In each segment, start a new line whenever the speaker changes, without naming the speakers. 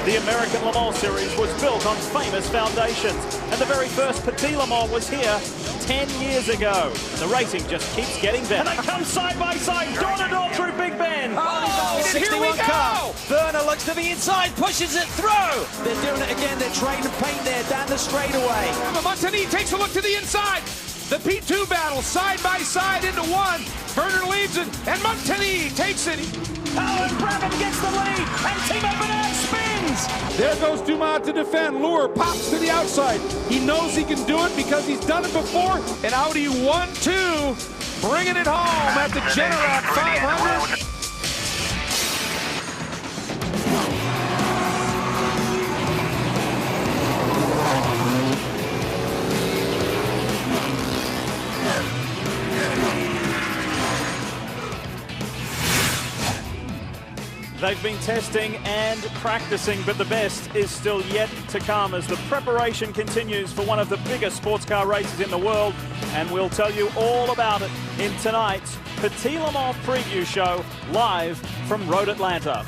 The American Le Mans Series was built on famous foundations, and the very first Petit LeMans was here 10 years ago. The racing just keeps getting better. And they come side by side, door to door through Big Ben.
Oh, and here we go! Werner looks to the inside, pushes it through. They're doing it again. They're trying to paint there down the straightaway.
Montani takes a look to the inside. The P2 battle side by side into one. Werner leads it, and Montani takes it.
Oh, and Brabham gets the lead, and Timo Bernard spins.
There goes Dumas to defend. Lure pops to the outside. He knows he can do it because he's done it before. And Audi 1-2, bringing it home at the Generac 500.
They've been testing and practicing, but the best is still yet to come as the preparation continues for one of the biggest sports car races in the world, and we'll tell you all about it in tonight's Petit Le Mans preview show live from Road Atlanta.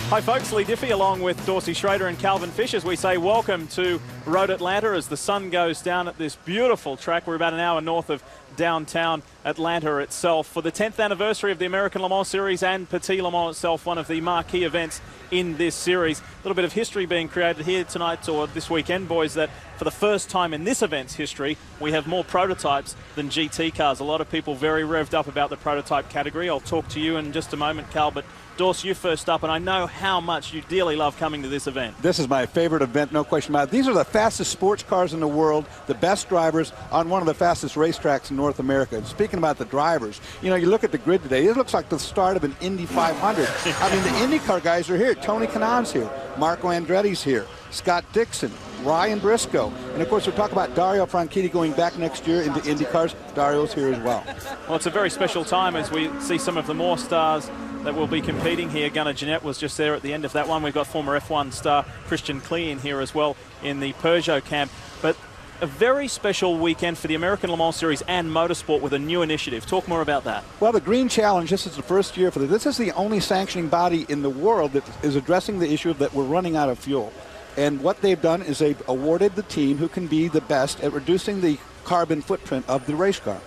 Hi folks, Lee Diffie along with Dorsey Schrader and Calvin Fish as we say welcome to Road Atlanta as the sun goes down at this beautiful track. We're about an hour north of downtown Atlanta itself for the 10th anniversary of the American Le Mans Series and Petit Le Mans itself, one of the marquee events in this series. A little bit of history being created here tonight or this weekend, boys, that for the first time in this event's history, we have more prototypes than GT cars. A lot of people very revved up about the prototype category. I'll talk to you in just a moment, Cal, but Dorse, you first up, and I know how much you dearly love coming to this event.
This is my favorite event, no question about it. These are the fastest sports cars in the world, the best drivers on one of the fastest racetracks in North America. And speaking about the drivers, you know, you look at the grid today, it looks like the start of an Indy 500. I mean, the IndyCar guys are here. Tony Kanaan's here. Marco Andretti's here. Scott Dixon. Ryan Briscoe. And, of course, we'll talk about Dario Franchitti going back next year into IndyCars. Dario's here as well.
Well, it's a very special time as we see some of the more stars that will be competing here. Gunnar Jeanette was just there at the end of that one. We've got former F1 star Christian Klee in here as well in the Peugeot camp. But a very special weekend for the American Le Mans Series and motorsport with a new initiative. Talk more about that.
Well, the Green Challenge, this is the first year for this. This is the only sanctioning body in the world that is addressing the issue that we're running out of fuel. And what they've done is they've awarded the team who can be the best at reducing the carbon footprint of the race car.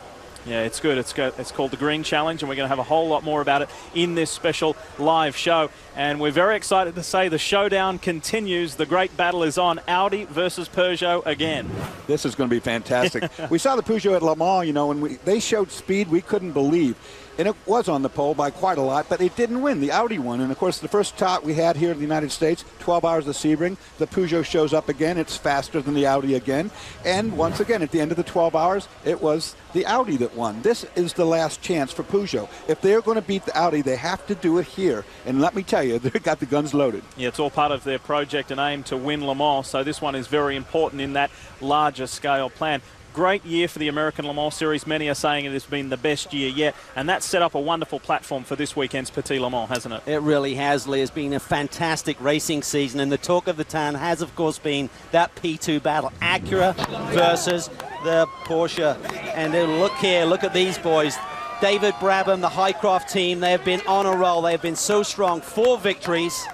Yeah, it's good. It's called the Green Challenge, and we're going to have a whole lot more about it in this special live show. And we're very excited to say the showdown continues. The great battle is on. Audi versus Peugeot again.
This is going to be fantastic. We saw the Peugeot at Le Mans, you know, when they showed speed we couldn't believe. And it was on the pole by quite a lot, but it didn't win. The Audi won. And, of course, the first top we had here in the United States, 12 hours of Sebring. The Peugeot shows up again. It's faster than the Audi again. And once again, at the end of the 12 hours, it was the Audi that won. This is the last chance for Peugeot. If they're going to beat the Audi, they have to do it here. And let me tell you, they've got the guns loaded.
Yeah, it's all part of their project and aim to win Le Mans. So this one is very important in that larger scale plan. Great year for the American Le Mans Series. Many are saying it has been the best year yet, and that's set up a wonderful platform for this weekend's Petit Le Mans, hasn't it?
It really has, Lee. It's been a fantastic racing season, and the talk of the town has, of course, been that P2 battle, Acura versus the Porsche. And look here, look at these boys. David Brabham, the Highcroft team, they have been on a roll. They have been so strong. 4 victories,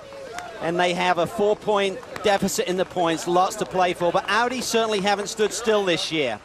and they have a 4-point deficit in the points, lots to play for. But Audi certainly haven't stood still this year.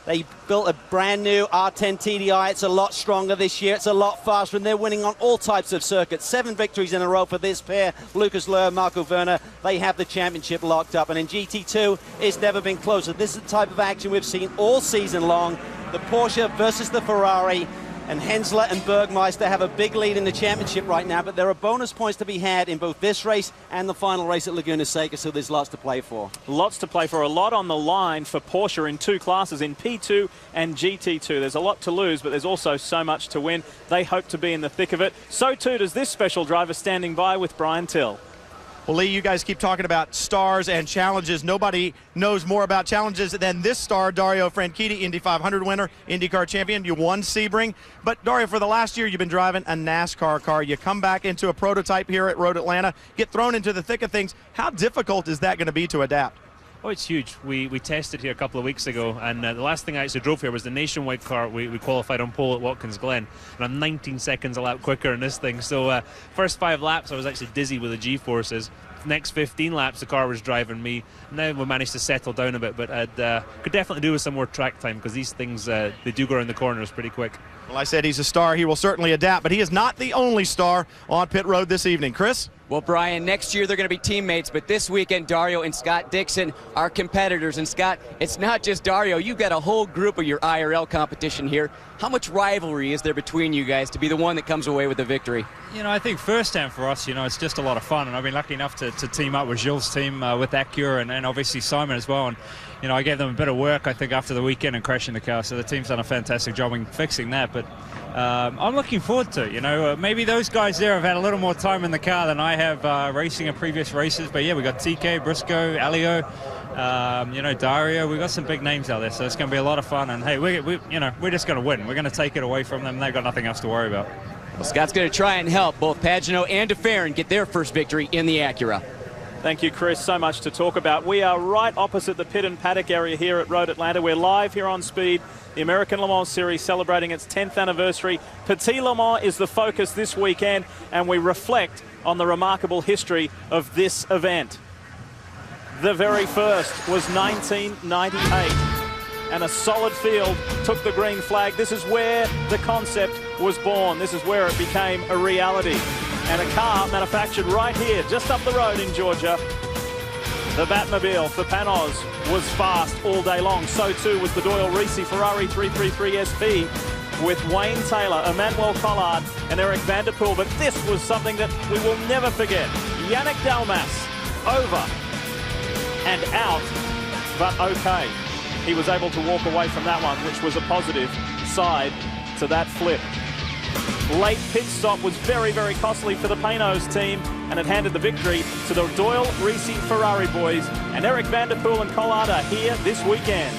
They built a brand new R10 TDI. It's a lot stronger this year. It's a lot faster, and they're winning on all types of circuits. 7 victories in a row for this pair. Lucas Luhr, Marco Werner, they have the championship locked up. And in GT2, it's never been closer. This is the type of action we've seen all season long. The Porsche versus the Ferrari. And Hensler and Bergmeister have a big lead in the championship right now, but there are bonus points to be had in both this race and the final race at Laguna Seca, so there's lots to play for.
Lots to play for, a lot on the line for Porsche in 2 classes, in P2 and GT2. There's a lot to lose, but there's also so much to win. They hope to be in the thick of it. So too does this special driver standing by with Brian Till.
Well, Lee, you guys keep talking about stars and challenges. Nobody knows more about challenges than this star, Dario Franchitti, Indy 500 winner, IndyCar champion. You won Sebring. But, Dario, for the last year, you've been driving a NASCAR car. You come back into a prototype here at Road Atlanta, get thrown into the thick of things. How difficult is that going to be to adapt?
Oh, it's huge. We tested here a couple of weeks ago, and the last thing I actually drove here was the nationwide car. We qualified on pole at Watkins Glen, and I'm 19 seconds a lap quicker in this thing. So first 5 laps, I was actually dizzy with the G-forces. Next 15 laps, the car was driving me. Now we managed to settle down a bit, but I could definitely do with some more track time, because these things, they do go around the corners pretty quick.
Well, I said he's a star. He will certainly adapt, but he is not the only star on pit road this evening. Chris?
Well, Brian, next year they're going to be teammates, but this weekend Dario and Scott Dixon are competitors. And Scott, it's not just Dario. You've got a whole group of your IRL competition here. How much rivalry is there between you guys to be the one that comes away with the victory?
You know, I think firsthand for us, you know, it's just a lot of fun. And I've been lucky enough to team up with Gilles' team with Acura and obviously Simon as well. And, you know, I gave them a bit of work, I think, after the weekend and crashing the car. So the team's done a fantastic job in fixing that. But I'm looking forward to it, you know. Maybe those guys there have had a little more time in the car than I have racing in previous races. But, yeah, we got TK, Briscoe, Alio, you know, Dario. We've got some big names out there, so it's going to be a lot of fun. And, hey, we're just going to win. We're going to take it away from them. They've got nothing else to worry about.
Well, Scott's going to try and help both Pagenaud and DeFerrin get their first victory in the Acura.
Thank you, Chris. So much to talk about. We are right opposite the pit and paddock area here at Road Atlanta. We're live here on Speed, the American Le Mans Series celebrating its 10th anniversary. Petit Le Mans is the focus this weekend, and we reflect on the remarkable history of this event. The very first was 1998, and a solid field took the green flag. This is where the concept was born. This is where it became a reality. And a car manufactured right here, just up the road in Georgia. The Batmobile for Panos was fast all day long. So too was the Doyle Risi Ferrari 333 SP with Wayne Taylor, Emmanuel Collard, and Eric van der Poel. But this was something that we will never forget. Yannick Dalmas over and out, but okay. He was able to walk away from that one, which was a positive side to that flip. Late pit stop was very, very costly for the Panos team, and it handed the victory to the Doyle Risi Ferrari boys. And Eric van der Poel and Collard are here this weekend.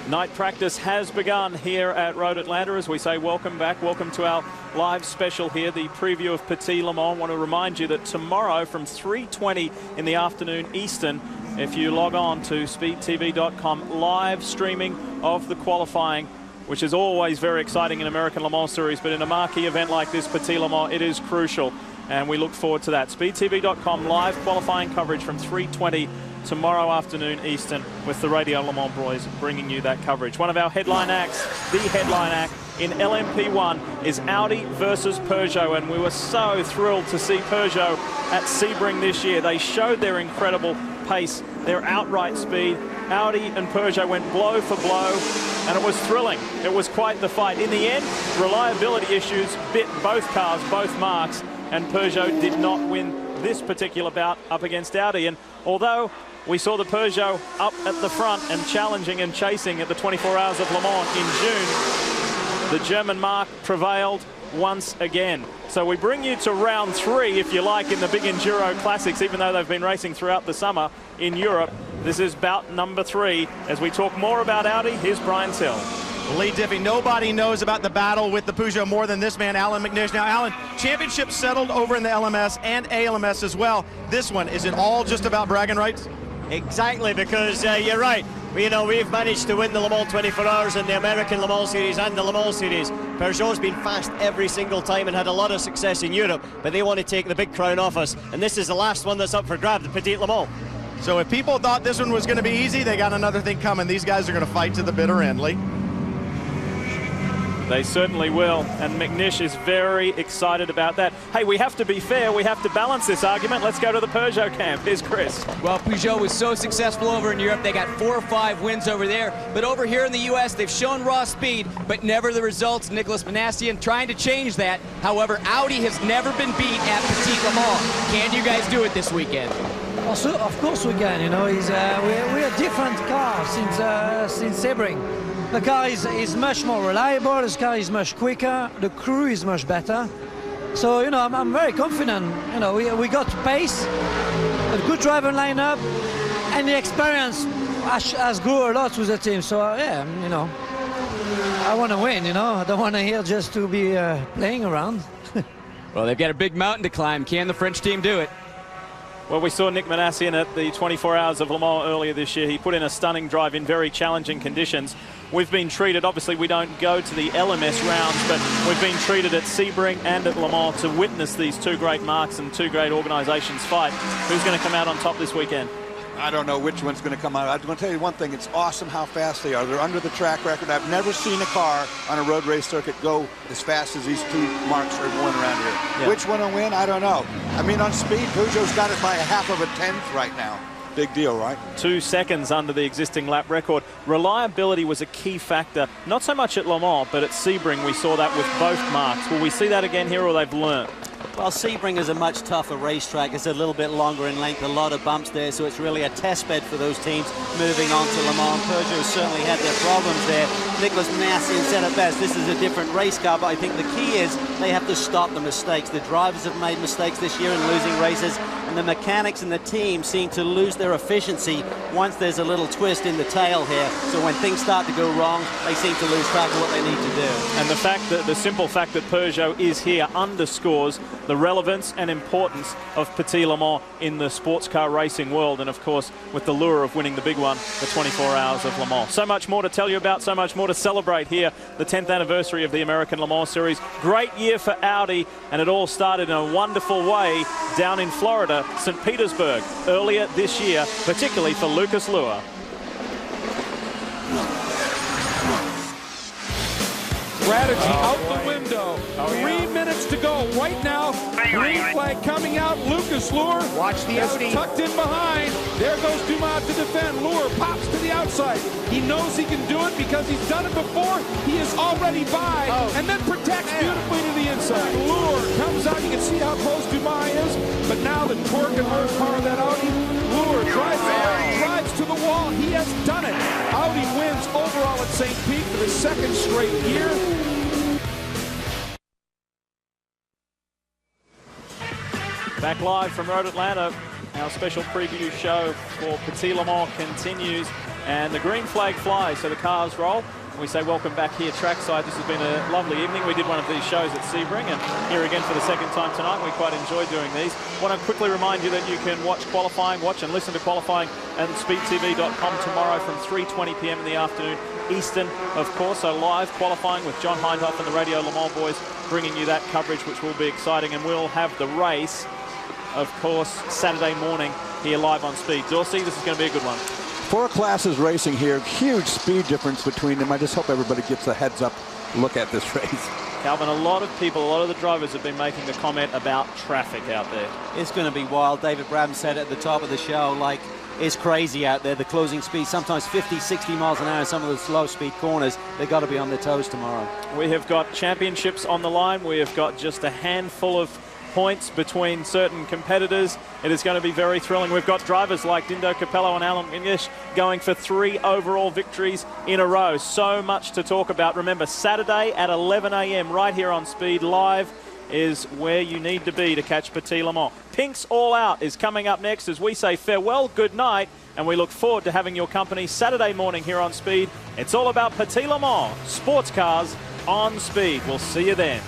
Night practice has begun here at Road Atlanta. As we say, welcome back. Welcome to our live special here, the preview of Petit Le Mans. I want to remind you that tomorrow from 3:20 in the afternoon Eastern, if you log on to speedtv.com, live streaming of the qualifying, which is always very exciting in American Le Mans Series, but in a marquee event like this, Petit Le Mans, it is crucial, and we look forward to that. Speedtv.com, live qualifying coverage from 3:20 tomorrow afternoon Eastern, with the Radio Le Mans boys bringing you that coverage. One of our headline acts, the headline act in LMP1, is Audi versus Peugeot, and we were so thrilled to see Peugeot at Sebring this year. They showed their incredible pace, their outright speed. Audi and Peugeot went blow for blow, and it was thrilling. It was quite the fight. In the end, reliability issues bit both cars, both marks, and Peugeot did not win this particular bout up against Audi. And although we saw the Peugeot up at the front and challenging and chasing at the 24 Hours of Le Mans in June, the German marque prevailed once again. So we bring you to round 3, if you like, in the big Enduro Classics, even though they've been racing throughout the summer in Europe. This is bout number 3. As we talk more about Audi, here's Brian Till.
Lee Diffie, nobody knows about the battle with the Peugeot more than this man, Alan McNish. Now, Alan, championship settled over in the LMS and ALMS as well. This one, is it all just about bragging rights?
Exactly, because you're right. We've managed to win the Le Mans 24 Hours in the American Le Mans Series and the Le Mans Series. Peugeot's been fast every single time and had a lot of success in Europe, but they want to take the big crown off us. And this is the last one that's up for grabs, the Petit Le Mans.
So if people thought this one was going to be easy, they got another thing coming. These guys are going to fight to the bitter end, Lee.
They certainly will, and McNish is very excited about that. Hey, we have to be fair. We have to balance this argument. Let's go to the Peugeot camp. Here's Chris.
Well, Peugeot was so successful over in Europe. They got 4 or 5 wins over there. But over here in the U.S., they've shown raw speed, but never the results. Nicholas Manassian trying to change that. However, Audi has never been beat at Petit Le Mans. Can you guys do it this weekend?
Also, of course we can. We're a different car since Sebring. The car is much more reliable, the car is much quicker, the crew is much better. So, I'm very confident. We got pace, a good driver lineup, and the experience has grew a lot with the team. So, I want to win, you know. I don't want to here just to be playing around.
Well, they've got a big mountain to climb. Can the French team do it?
Well, we saw Nick Manassian at the 24 Hours of Le Mans earlier this year. He put in a stunning drive in very challenging conditions. We've been treated, obviously we don't go to the LMS rounds, but we've been treated at Sebring and at Le Mans to witness these two great marques and two great organisations fight. Who's going to come out on top this weekend?
I don't know which one's going to come out. I'm going to tell you one thing. It's awesome how fast they are. They're under the track record. I've never seen a car on a road race circuit go as fast as these two marques are going around here.
Yeah.
Which one will win? I don't know. I mean, on speed, Peugeot's got it by a half of a tenth right now. Big deal, right?
2 seconds under the existing lap record. Reliability was a key factor, not so much at Le Mans, but at Sebring we saw that with both marques. Will we see that again here, or they've learnt?
Well, Sebring is a much tougher racetrack. It's a little bit longer in length, a lot of bumps there, so it's really a test bed for those teams moving on to Le Mans. Peugeot certainly had their problems there. Nicholas Manassian said it best, this is a different race car, but I think the key is they have to stop the mistakes. The drivers have made mistakes this year in losing races, and the mechanics and the team seem to lose their efficiency once there's a little twist in the tail here. So when things start to go wrong, they seem to lose track of what they need to do.
And the fact that the simple fact that Peugeot is here underscores the relevance and importance of Petit LeMans in the sports car racing world, and of course with the lure of winning the big one, the 24 Hours of Le Mans. So much more to tell you about, so much more to celebrate here, the 10th anniversary of the American Le Mans Series. Great year for Audi, and it all started in a wonderful way down in Florida, St. Petersburg, earlier this year, particularly for Lucas Luhr.
Strategy out the window. 3 minutes to go right now. Green flag coming out. Lucas Luhr.
Watch the Audi.
Tucked in behind. There goes Dumas to defend. Luhr pops to the outside. He knows he can do it because he's done it before. He is already by and then protects beautifully to the inside. Luhr comes out. You can see how close Dumas is. But now the torque and horsepower of that Audi. Luhr drives to the wall. He has done it. Audi wins overall at St. Pete for the second straight year.
Back live from Road Atlanta, our special preview show for Petit Le Mans continues, and the green flag flies, so the cars roll. We say welcome back here trackside. This has been a lovely evening. We did one of these shows at Sebring, and here again for the second time tonight. We quite enjoy doing these. Want to quickly remind you that you can watch qualifying, watch and listen to qualifying at speedtv.com tomorrow from 3:20 p.m. in the afternoon Eastern, of course. So live qualifying with John Hindhoff and the Radio Le Mans boys bringing you that coverage, which will be exciting, and we'll have the race, of course, Saturday morning here live on Speed. Dorsey, this is going to be a good one.
4 classes racing here, huge speed difference between them. I just hope everybody gets a heads up look at this race.
Calvin, a lot of people, a lot of the drivers have been making the comment about traffic out there.
It's going to be wild. David Brabham said at the top of the show, like, it's crazy out there. The closing speed, sometimes 50, 60 miles an hour in some of the slow speed corners. They've got to be on their toes tomorrow.
We have got championships on the line. We have got just a handful of points between certain competitors. It is going to be very thrilling. We've got drivers like Dindo Capello and Alan English going for 3 overall victories in a row. So much to talk about. Remember, Saturday at 11 a.m. right here on Speed Live is where you need to be to catch Petit Le Mans. Pink's All Out is coming up next as we say farewell, good night, and we look forward to having your company Saturday morning here on Speed. It's all about Petit Le Mans, sports cars on Speed. We'll see you then.